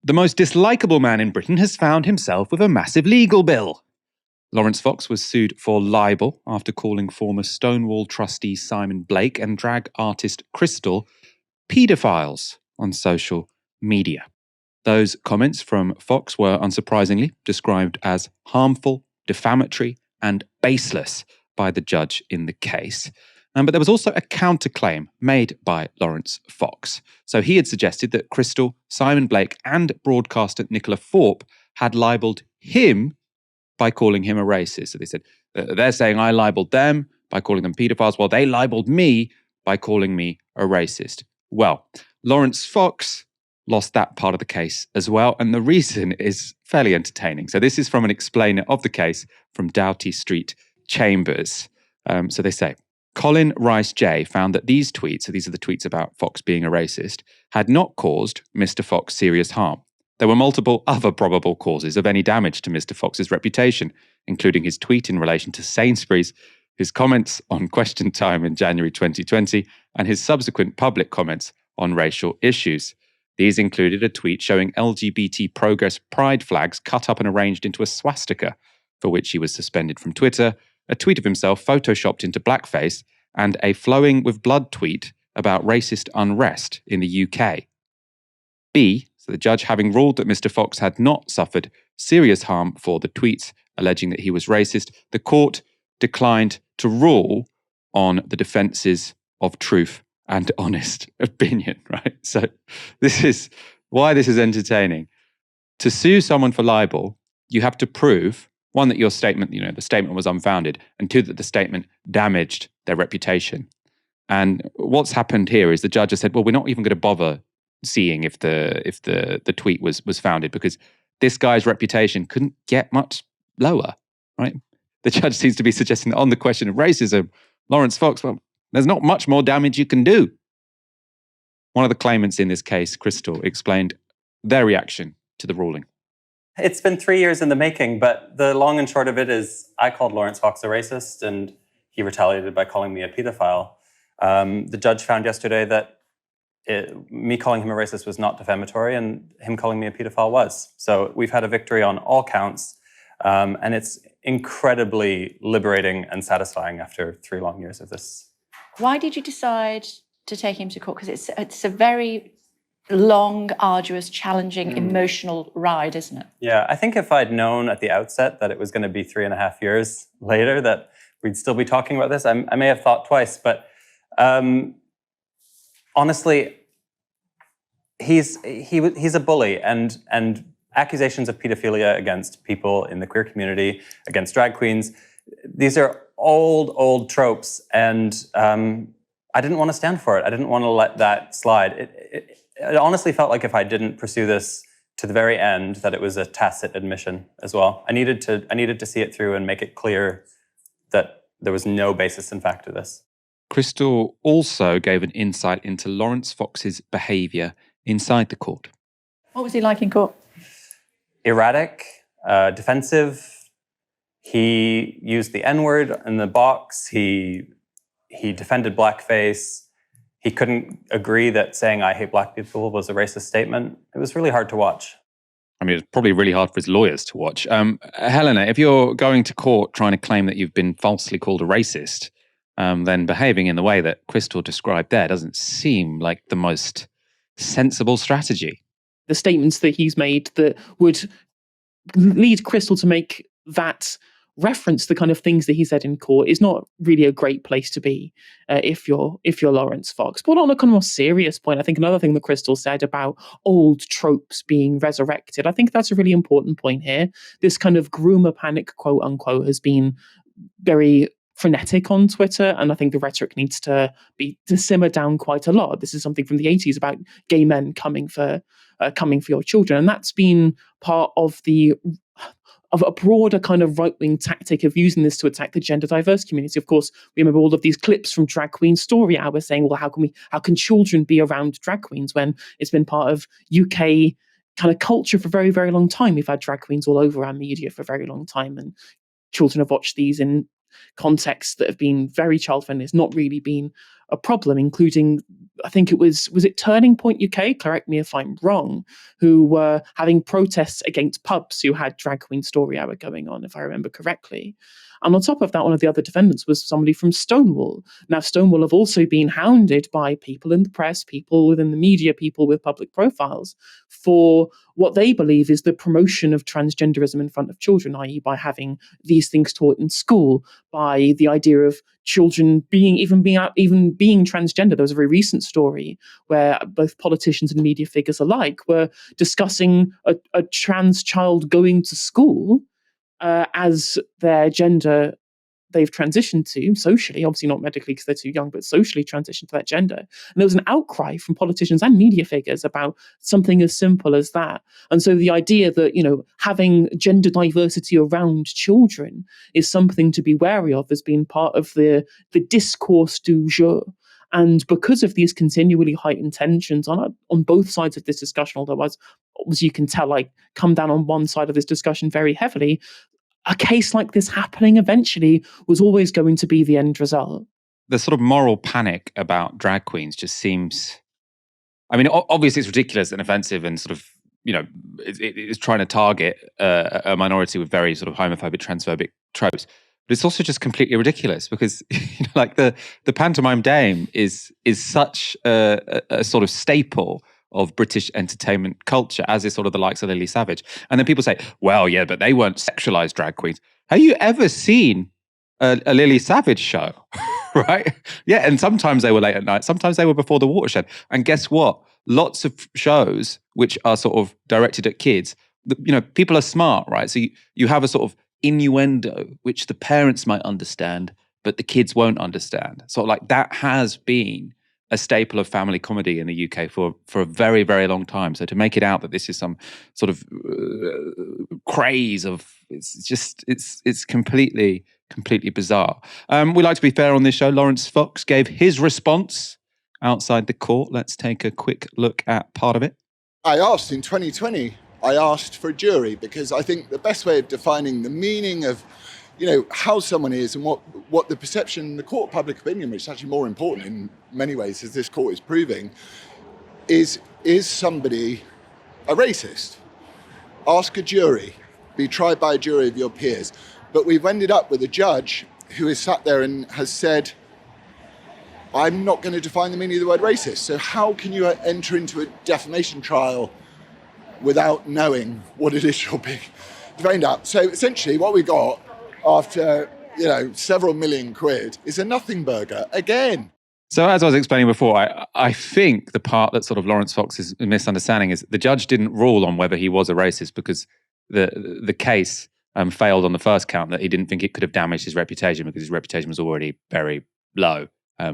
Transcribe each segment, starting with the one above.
The most dislikable man in Britain has found himself with a massive legal bill. Laurence Fox was sued for libel after calling former Stonewall trustee Simon Blake and drag artist Crystal paedophiles on social media. Those comments from Fox were, unsurprisingly, described as harmful, defamatory, and baseless by the judge in the case. But there was also a counterclaim made by Laurence Fox. So he had suggested that Crystal, Simon Blake, and broadcaster Nicola Thorpe had libelled him by calling him a racist. So they said, they're saying I libelled them by calling them paedophiles, while they libelled me by calling me a racist. Well, Laurence Fox lost that part of the case as well, and the reason is fairly entertaining. So this is from an explainer of the case from Doughty Street Chambers. So they say, Colin Rice J found that these tweets, so these are the tweets about Fox being a racist, had not caused Mr. Fox serious harm. There were multiple other probable causes of any damage to Mr. Fox's reputation, including his tweet in relation to Sainsbury's, his comments on Question Time in January 2020, and his subsequent public comments on racial issues. These included a tweet showing LGBT Progress pride flags cut up and arranged into a swastika, for which he was suspended from Twitter, a tweet of himself photoshopped into blackface, and a flowing with blood tweet about racist unrest in the UK. B, so the judge having ruled that Mr. Fox had not suffered serious harm for the tweets alleging that he was racist, the court declined to rule on the defences of truth and honest opinion, right? So this is why this is entertaining. To sue someone for libel, you have to prove, one, that your statement, the statement was unfounded, and two, that the statement damaged their reputation. And what's happened here is the judge has said, well, we're not even going to bother seeing if the tweet was founded, because this guy's reputation couldn't get much lower, right? The judge seems to be suggesting that on the question of racism, Laurence Fox, well, there's not much more damage you can do. One of the claimants in this case, Crystal, explained their reaction to the ruling. It's been 3 years in the making, but the long and short of it is I called Laurence Fox a racist and he retaliated by calling me a pedophile. The judge found yesterday that me calling him a racist was not defamatory and him calling me a pedophile was. So we've had a victory on all counts, and it's incredibly liberating and satisfying after 3 long years of this. Why did you decide to take him to court? Because it's a very long, arduous, challenging, emotional ride, isn't it? Yeah, I think if I'd known at the outset that it was going to be 3.5 years later that we'd still be talking about this, I may have thought twice. But honestly, he's a bully, and accusations of pedophilia against people in the queer community, against drag queens, these are old tropes, and I didn't want to stand for it. I didn't want to let that slide. It honestly felt like if I didn't pursue this to the very end, that it was a tacit admission as well. I needed to see it through and make it clear that there was no basis in fact to this. Crystal also gave an insight into Laurence Fox's behaviour inside the court. What was he like in court? Erratic, defensive. He used the N-word in the box. He defended blackface. He couldn't agree that saying I hate black people was a racist statement. It was really hard to watch. I mean, it's probably really hard for his lawyers to watch. Helena, if you're going to court trying to claim that you've been falsely called a racist, then behaving in the way that Crystal described there doesn't seem like the most sensible strategy. The statements that he's made that would lead Crystal to make that reference, the kind of things that he said in court, is not really a great place to be if you're Laurence Fox. But on a kind of more serious point, I think another thing that Crystal said about old tropes being resurrected, I think that's a really important point here. This kind of groomer panic, quote unquote, has been very frenetic on Twitter, and I think the rhetoric needs to simmer down quite a lot. This is something from the 80s about gay men coming for your children, and that's been part of a broader kind of right-wing tactic of using this to attack the gender diverse community. Of course, we remember all of these clips from Drag Queen Story Hour saying, well, how can children be around drag queens when it's been part of UK kind of culture for a very, very long time. We've had drag queens all over our media for a very long time, and children have watched these in contexts that have been very child-friendly. It's not really been a problem, including, I think it was it Turning Point UK, correct me if I'm wrong, who were having protests against pubs who had drag queen story hour going on, if I remember correctly. And on top of that, one of the other defendants was somebody from Stonewall. Now, Stonewall have also been hounded by people in the press, people within the media, people with public profiles for what they believe is the promotion of transgenderism in front of children, i.e. by having these things taught in school, by the idea of children being transgender. There was a very recent story where both politicians and media figures alike were discussing a trans child going to school as their gender they've transitioned to socially, obviously not medically because they're too young, but socially transitioned to that gender. And there was an outcry from politicians and media figures about something as simple as that. And so the idea that, having gender diversity around children is something to be wary of as being part of the discourse du jour. And because of these continually heightened tensions on both sides of this discussion, although as you can tell, I come down on one side of this discussion very heavily, a case like this happening eventually was always going to be the end result. The sort of moral panic about drag queens just seems, I mean, obviously it's ridiculous and offensive and sort of, it's trying to target a minority with very sort of homophobic, transphobic tropes. But it's also just completely ridiculous because, like the pantomime dame is such a sort of staple of British entertainment culture, as is sort of the likes of Lily Savage. And then people say, well, yeah, but they weren't sexualized drag queens. Have you ever seen a Lily Savage show? Right? Yeah, and sometimes they were late at night, sometimes they were before the watershed. And guess what? Lots of shows which are sort of directed at kids, people are smart, right? So you have a sort of innuendo, which the parents might understand, but the kids won't understand. So like that has been a staple of family comedy in the UK for a very, very long time. So to make it out that this is some sort of craze of, it's completely bizarre. We like to be fair on this show. Laurence Fox gave his response outside the court. Let's take a quick look at part of it. I asked in 2020, I asked for a jury because I think the best way of defining the meaning of how someone is and what the perception, the court of public opinion, which is actually more important in many ways, as this court is proving, is somebody a racist? Ask a jury, be tried by a jury of your peers. But we've ended up with a judge who has sat there and has said, I'm not going to define the meaning of the word racist. So how can you enter into a defamation trial without knowing what it is you're being defamed at? So essentially what we got after, several million quid is a nothing burger again. So as I was explaining before, I think the part that sort of Laurence Fox is misunderstanding is the judge didn't rule on whether he was a racist because the case failed on the first count, that he didn't think it could have damaged his reputation because his reputation was already very low.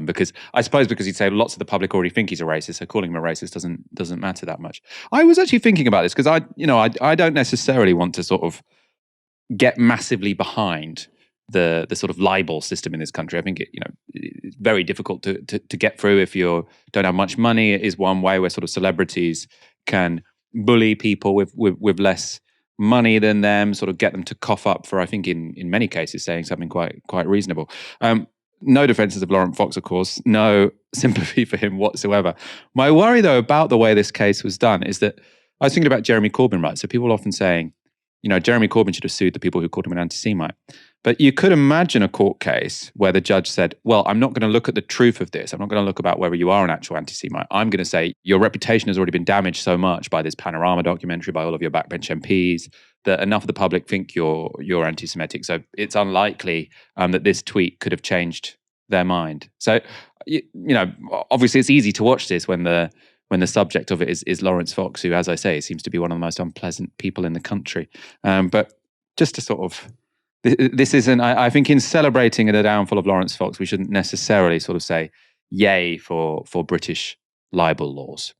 Because he'd say lots of the public already think he's a racist, so calling him a racist doesn't matter that much. I was actually thinking about this because I don't necessarily want to sort of get massively behind the sort of libel system in this country. I think it's very difficult to get through if you don't have much money. It is one way where sort of celebrities can bully people with less money than them, sort of get them to cough up for, I think in many cases, saying something quite reasonable. No defenses of Laurence Fox, of course, no sympathy for him whatsoever. My worry, though, about the way this case was done is that I was thinking about Jeremy Corbyn, right? So people often saying, Jeremy Corbyn should have sued the people who called him an anti-Semite. But you could imagine a court case where the judge said, well, I'm not going to look at the truth of this. I'm not going to look about whether you are an actual anti-Semite. I'm going to say your reputation has already been damaged so much by this Panorama documentary, by all of your backbench MPs, that enough of the public think you're anti-Semitic. So it's unlikely that this tweet could have changed their mind. So, obviously it's easy to watch this when the subject of it is Laurence Fox, who, as I say, seems to be one of the most unpleasant people in the country. But just to sort of, this isn't, I think in celebrating the downfall of Laurence Fox, we shouldn't necessarily sort of say, yay for British libel laws.